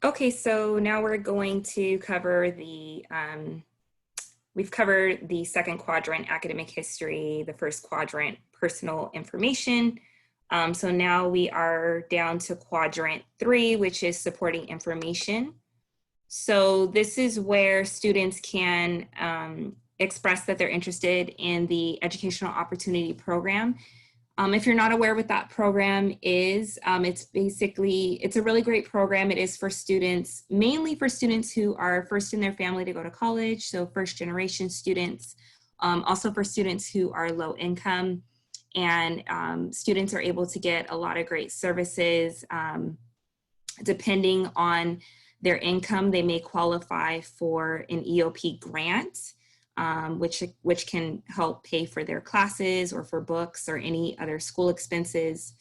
Okay, so now we're going to cover we've covered the second quadrant, academic history, the first quadrant, personal information. So now we are down to quadrant 3, which is supporting information. So this is where students can express that they're interested in the educational opportunity program. If you're not aware what that program is, it's a really great program. It is for students, mainly for students who are first in their family to go to college, so first generation students, also for students who are low income, and students are able to get a lot of great services. Depending on their income, they may qualify for an EOP grant. Which can help pay for their classes or for books or any other school expenses.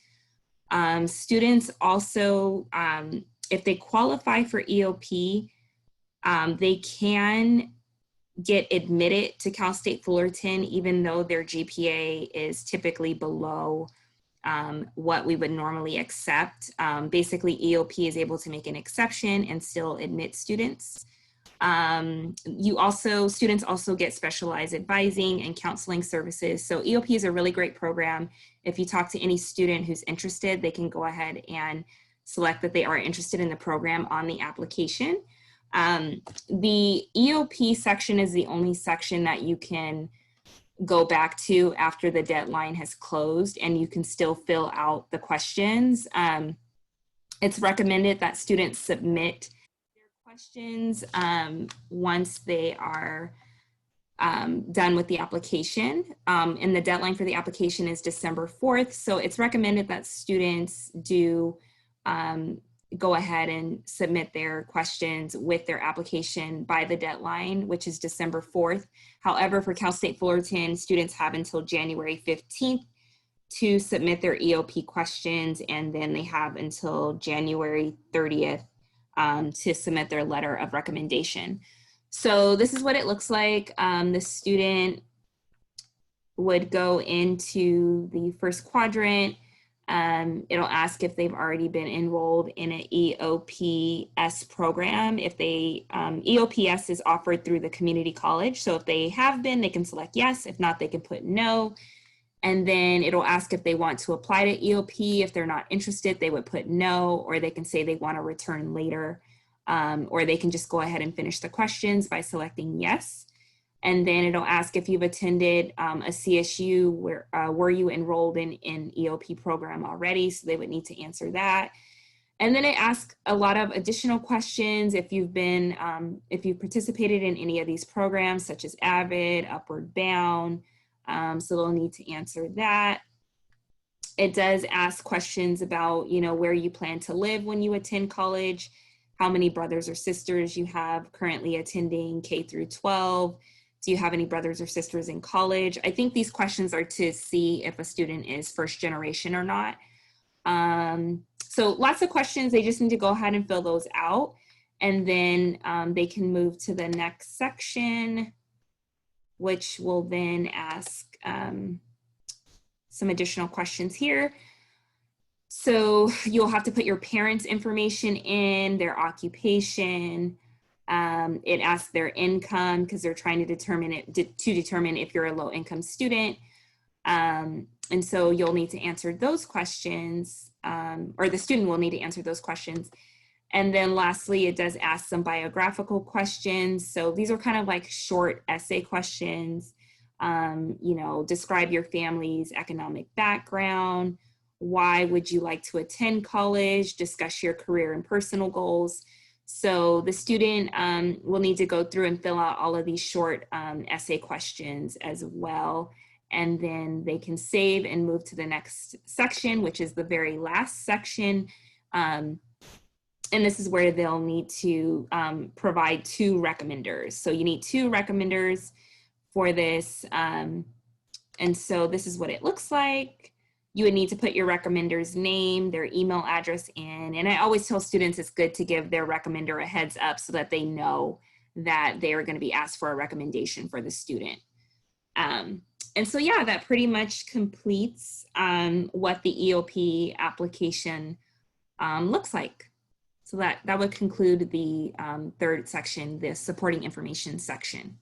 Students also, if they qualify for EOP, they can get admitted to Cal State Fullerton, even though their GPA is typically below what we would normally accept. Basically, EOP is able to make an exception and still admit students. Students also get specialized advising and counseling services. So EOP is a really great program. If you talk to any student who's interested, they can go ahead and select that they are interested in the program on the application. The EOP section is the only section that you can go back to after the deadline has closed, and you can still fill out the questions. It's recommended that students submit questions once they are done with the application. And the deadline for the application is December 4th. So it's recommended that students do go ahead and submit their questions with their application by the deadline, which is December 4th. However, for Cal State Fullerton, students have until January 15th to submit their EOP questions, and then they have until January 30th to submit their letter of recommendation. So this is what it looks like. The student would go into the first quadrant. It'll ask if they've already been enrolled in an EOPS program. If they, EOPS is offered through the community college. So if they have been, they can select yes. If not, they can put no. And then it'll ask if they want to apply to EOP. If they're not interested, they would put no, or they can say they want to return later, or they can just go ahead and finish the questions by selecting yes. And then it'll ask if you've attended a CSU, where were you enrolled in an EOP program already? So they would need to answer that. And then it asks a lot of additional questions. If you've been, if you've participated in any of these programs, such as AVID, Upward Bound, so they'll need to answer that. It does ask questions about, where you plan to live when you attend college, how many brothers or sisters you have currently attending K through 12. Do you have any brothers or sisters in college? I think these questions are to see if a student is first generation or not. So lots of questions, they just need to go ahead and fill those out. And then they can move to the next section, which will then ask some additional questions here. So you'll have to put your parents' information in, their occupation. It asks their income because they're trying to determine if you're a low-income student. And so you'll need to answer those questions, or the student will need to answer those questions. And then lastly, it does ask some biographical questions. So these are kind of like short essay questions. Describe your family's economic background. Why would you like to attend college? Discuss your career and personal goals. So the student will need to go through and fill out all of these short essay questions as well. And then they can save and move to the next section, which is the very last section. And this is where they'll need to provide 2 recommenders. So you need 2 recommenders for this. And so this is what it looks like. You would need to put your recommender's name, their email address in. And I always tell students it's good to give their recommender a heads up so that they know that they are going to be asked for a recommendation for the student. And so, yeah, that pretty much completes what the EOP application looks like. So that would conclude the third section, the supporting information section.